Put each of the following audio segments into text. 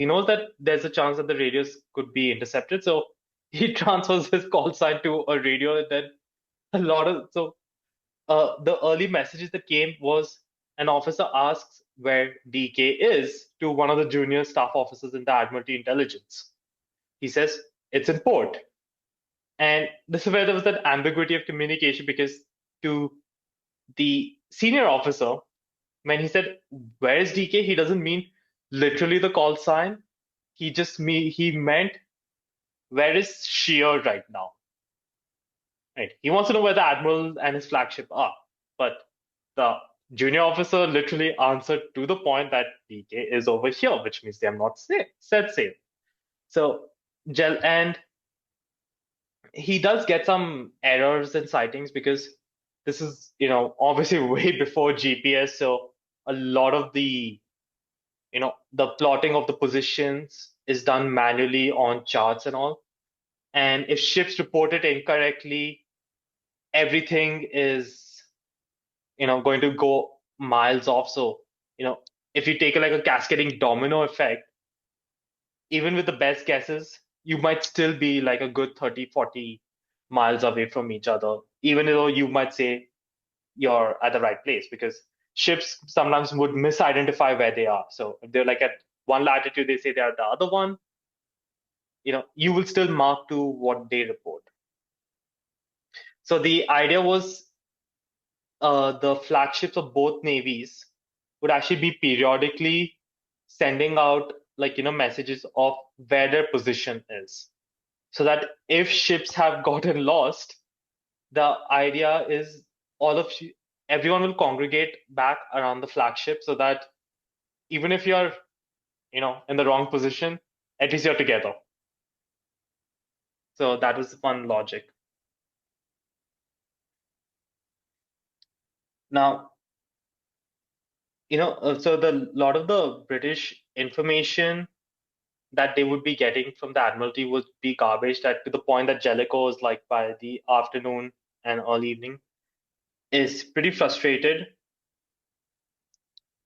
he knows that there's a chance that the radios could be intercepted, so he transfers his call sign to a radio. And then a lot of the early messages that came was an officer asks where DK is to one of the junior staff officers in the Admiralty intelligence. He says it's in port, and this is where there was that ambiguity of communication, because to the senior officer, when he said where is DK, he doesn't mean literally the call sign. He meant where is Scheer right now. Right. He wants to know where the admiral and his flagship are. But the junior officer literally answered to the point that DK is over here, which means they are not set safe. So and he does get some errors and sightings, because this is, obviously way before GPS. So a lot of the plotting of the positions is done manually on charts and all. And if ships report it incorrectly, everything is, going to go miles off. So, if you take like a cascading domino effect, even with the best guesses, you might still be like a good 30, 40 miles away from each other, even though you might say you're at the right place, because ships sometimes would misidentify where they are. So if they're like at one latitude, they say they're at the other one, you will still mark to what they report. So the idea was the flagships of both navies would actually be periodically sending out messages of where their position is, so that if ships have gotten lost, the idea is everyone will congregate back around the flagship, so that even if you're in the wrong position, at least you're together. So that was the fun logic. Now, so the lot of the British information that they would be getting from the Admiralty would be garbage, that to the point that Jellicoe is like, by the afternoon and early evening, is pretty frustrated.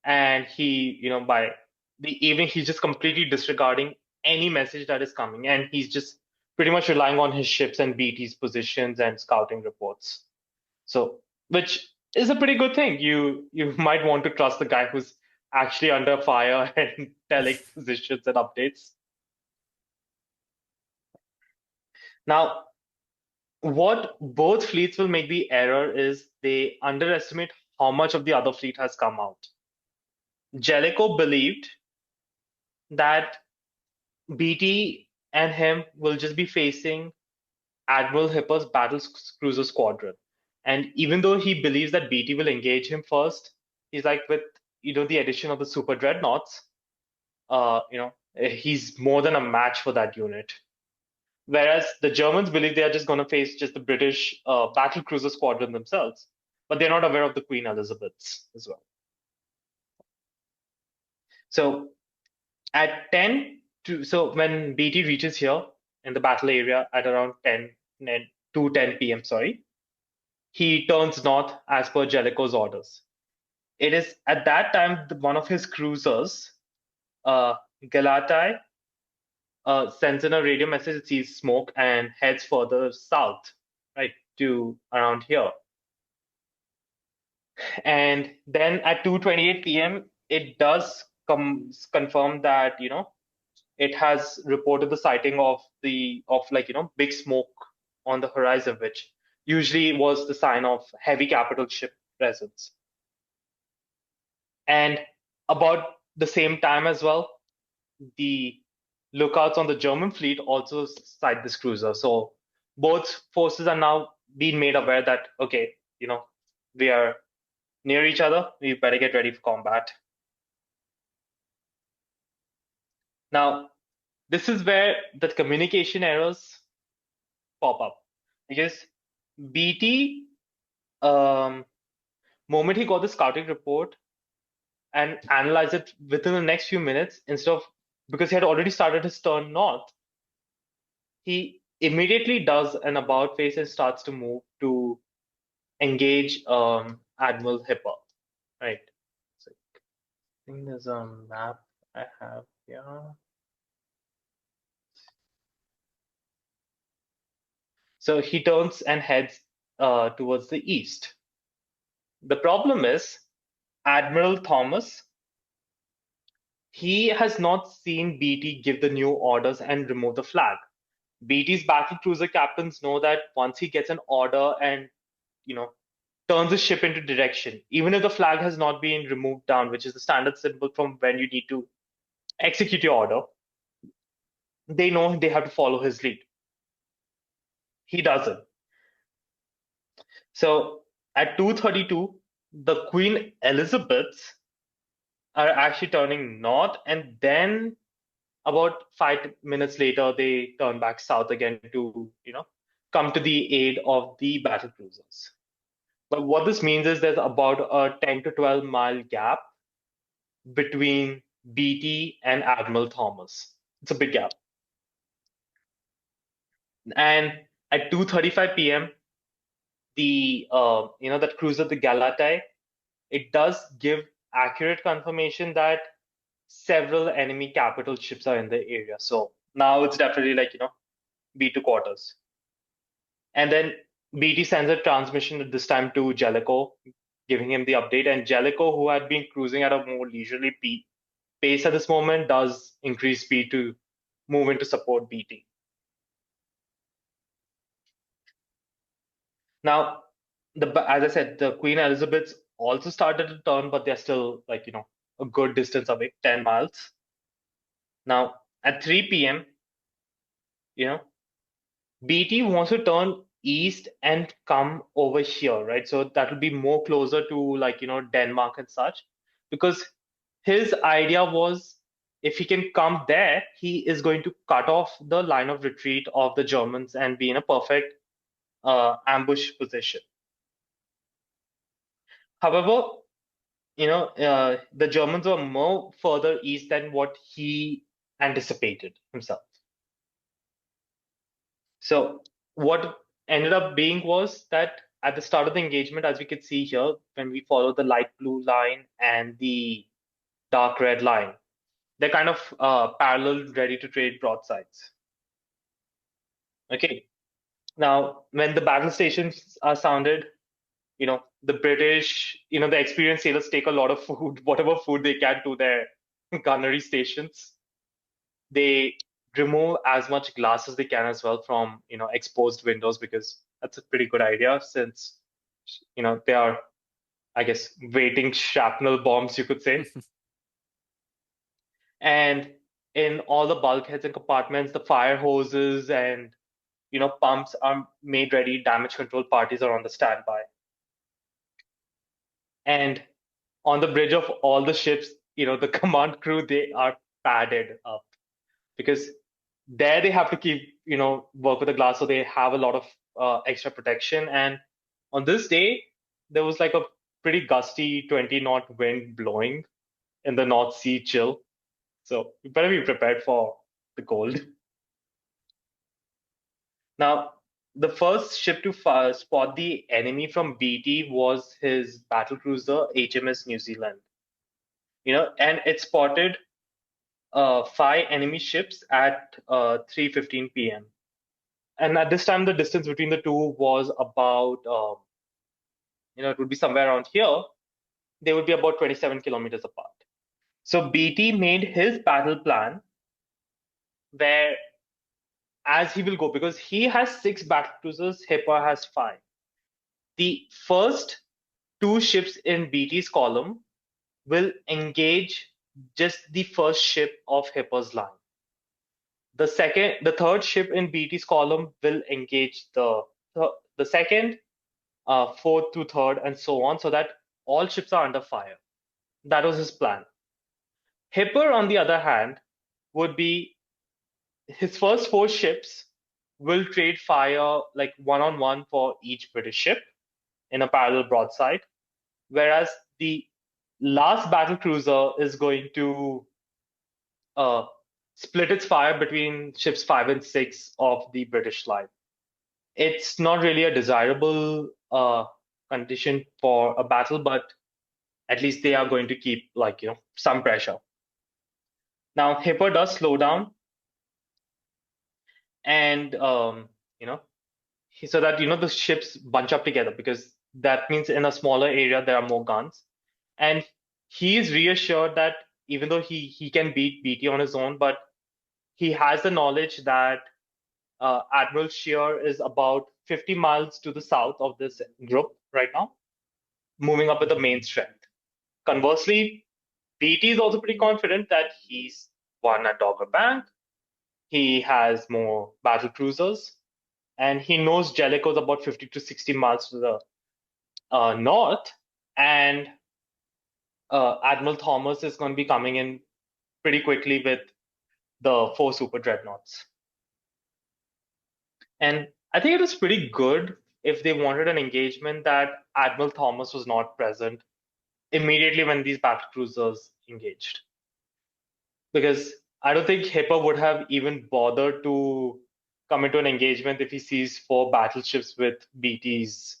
And he, by the evening, he's just completely disregarding any message that is coming. And he's just pretty much relying on his ships and BT's positions and scouting reports. So, which is a pretty good thing. You might want to trust the guy who's actually under fire and telling positions and updates. Now, what both fleets will make the error is they underestimate how much of the other fleet has come out. Jellicoe believed that BT and him will just be facing Admiral Hipper's battle cruiser squadron. And even though he believes that BT will engage him first, he's like, with the addition of the super dreadnoughts, he's more than a match for that unit. Whereas the Germans believe they are just going to face just the British battle cruiser squadron themselves, but they're not aware of the Queen Elizabeths as well. So at 10 so when BT reaches here in the battle area at around 10 p.m., he turns north as per Jellicoe's orders. It is at that time one of his cruisers, Galatai, sends in a radio message. It sees smoke and heads further south, right, to around here. And then at 2:28 p.m., it does confirm that it has reported the sighting of big smoke on the horizon, which usually was the sign of heavy capital ship presence. And about the same time as well, the lookouts on the German fleet also sight this cruiser. So both forces are now being made aware that, okay, we are near each other, we better get ready for combat. Now, this is where the communication errors pop up, because BT, moment he got the scouting report and analyzed it within the next few minutes, because he had already started his turn north, he immediately does an about face and starts to move to engage Admiral Hipper, right? So I think there's a map I have here. So he turns and heads towards the east. The problem is Admiral Thomas, he has not seen BT give the new orders and remove the flag. BT's battle cruiser captains know that once he gets an order and you know turns the ship into direction, even if the flag has not been removed down, which is the standard symbol from when you need to execute your order, they know they have to follow his lead. He doesn't. So at 2:32, the Queen Elizabeths are actually turning north, and then about 5 minutes later, they turn back south again to come to the aid of the battle cruisers. But what this means is there's about a 10 to 12 mile gap between BT and Admiral Thomas. It's a big gap. And at 2:35 p.m., the that cruiser, the Galatai, it does give accurate confirmation that several enemy capital ships are in the area. So now it's definitely like B2 quarters. And then BT sends a transmission at this time to Jellicoe, giving him the update. And Jellicoe, who had been cruising at a more leisurely pace at this moment, does increase speed to move in to support BT. Now, as I said, the Queen Elizabeth also started to turn, but they're still like a good distance away, 10 miles. Now at 3 p.m., BT wants to turn east and come over here, right? So that will be more closer to like Denmark and such, because his idea was if he can come there, he is going to cut off the line of retreat of the Germans and be in a perfect ambush position. However, the Germans were more further east than what he anticipated himself. So what ended up being was that at the start of the engagement, as we could see here, when we follow the light blue line and the dark red line, they're kind of parallel, ready to trade broadsides. Okay. Now, when the battle stations are sounded, the British, the experienced sailors take a lot of food, whatever food they can, to their gunnery stations. They remove as much glass as they can as well from exposed windows, because that's a pretty good idea, since they are, I guess, waiting shrapnel bombs, you could say. And in all the bulkheads and compartments, the fire hoses and pumps are made ready. Damage control parties are on the standby. And on the bridge of all the ships, the command crew, they are padded up, because there they have to keep work with the glass, so they have a lot of extra protection. And on this day, there was like a pretty gusty 20-knot wind blowing in the North Sea chill, so you better be prepared for the cold. Now, the first ship to spot the enemy from BT was his battle cruiser HMS New Zealand, and it spotted 5 enemy ships at 3:15 p.m. And at this time, the distance between the two was about, it would be somewhere around here. They would be about 27 kilometers apart. So BT made his battle plan where, as he will go, because he has 6 battle cruisers, Hipper has 5. The first 2 ships in BT's column will engage just the first ship of Hipper's line. The third ship in BT's column will engage the second, fourth to third, and so on, so that all ships are under fire. That was his plan. Hipper, on the other hand, would be his first 4 ships will trade fire like one-on-one for each British ship in a parallel broadside, whereas the last battle cruiser is going to split its fire between ships 5 and 6 of the British line. It's not really a desirable condition for a battle, but at least they are going to keep some pressure. Now Hipper does slow down, and so that the ships bunch up together, because that means in a smaller area there are more guns. And he is reassured that even though he can beat BT on his own, but he has the knowledge that Admiral Scheer is about 50 miles to the south of this group right now, moving up with the main strength. Conversely, BT is also pretty confident that he's won at Dogger Bank. He has more battle cruisers, and he knows Jellicoe is about 50 to 60 miles to the north, and Admiral Thomas is going to be coming in pretty quickly with the 4 super dreadnoughts. And I think it was pretty good if they wanted an engagement that Admiral Thomas was not present immediately when these battle cruisers engaged. Because I don't think Hipper would have even bothered to come into an engagement if he sees 4 battleships with BT's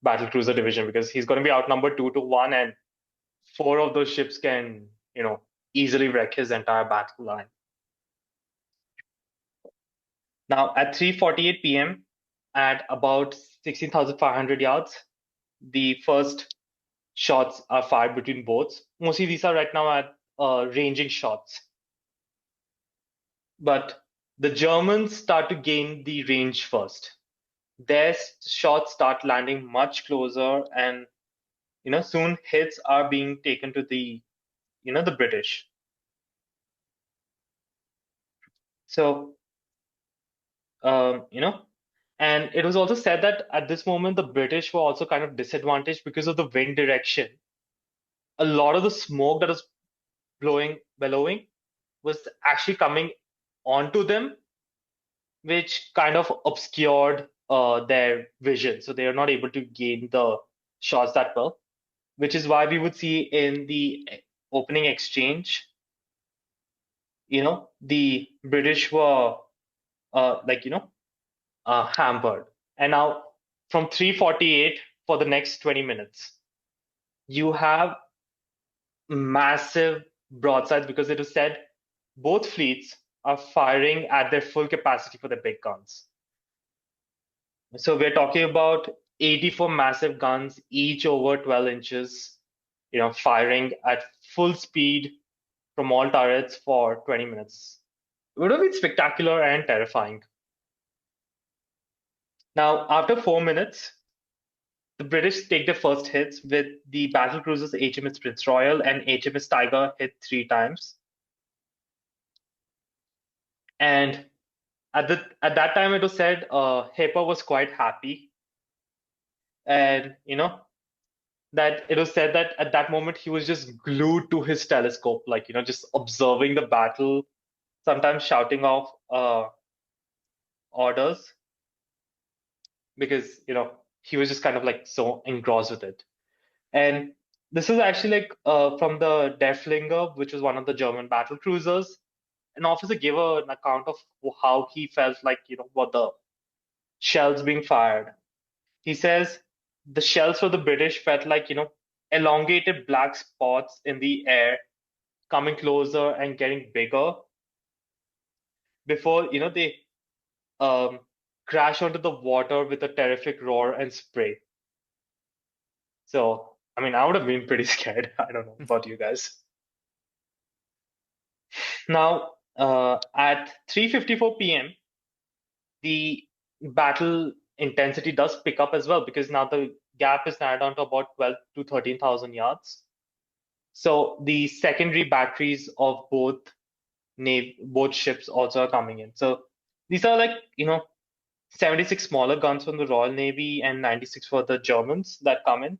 battle cruiser division, because he's going to be outnumbered 2-1, and 4 of those ships can, easily wreck his entire battle line. Now, at 3:48 p.m., at about 16,500 yards, the first shots are fired between boats. Mostly these are right now at ranging shots. But the Germans start to gain the range first. Their shots start landing much closer, and soon hits are being taken to the the British. So and it was also said that at this moment the British were also kind of disadvantaged because of the wind direction. A lot of the smoke that was bellowing was actually coming onto them, which kind of obscured their vision. So they are not able to gain the shots that well, which is why we would see in the opening exchange, the British were hampered. And now from 3:48 for the next 20 minutes, you have massive broadsides, because it was said both fleets are firing at their full capacity for the big guns. So we're talking about 84 massive guns, each over 12 inches, firing at full speed from all turrets for 20 minutes. It would have been spectacular and terrifying. Now, after 4 minutes, the British take their first hits with the battle cruisers HMS Prince Royal and HMS Tiger hit 3 times. And at that time, it was said Hipper was quite happy, and that it was said that at that moment he was just glued to his telescope, like just observing the battle, sometimes shouting off orders, because he was just kind of like so engrossed with it. And this is actually like from the Derflinger, which was one of the German battle cruisers. An officer gave an account of how he felt like, what the shells being fired. He says the shells for the British felt like, elongated black spots in the air, coming closer and getting bigger before, they crash onto the water with a terrific roar and spray. So, I mean, I would have been pretty scared. I don't know about you guys. Now, at 3:54 p.m., the battle intensity does pick up as well, because now the gap is narrowed down to about 12 to 13,000 yards. So the secondary batteries of both ships also are coming in. So these are like 76 smaller guns from the Royal Navy and 96 for the Germans that come in.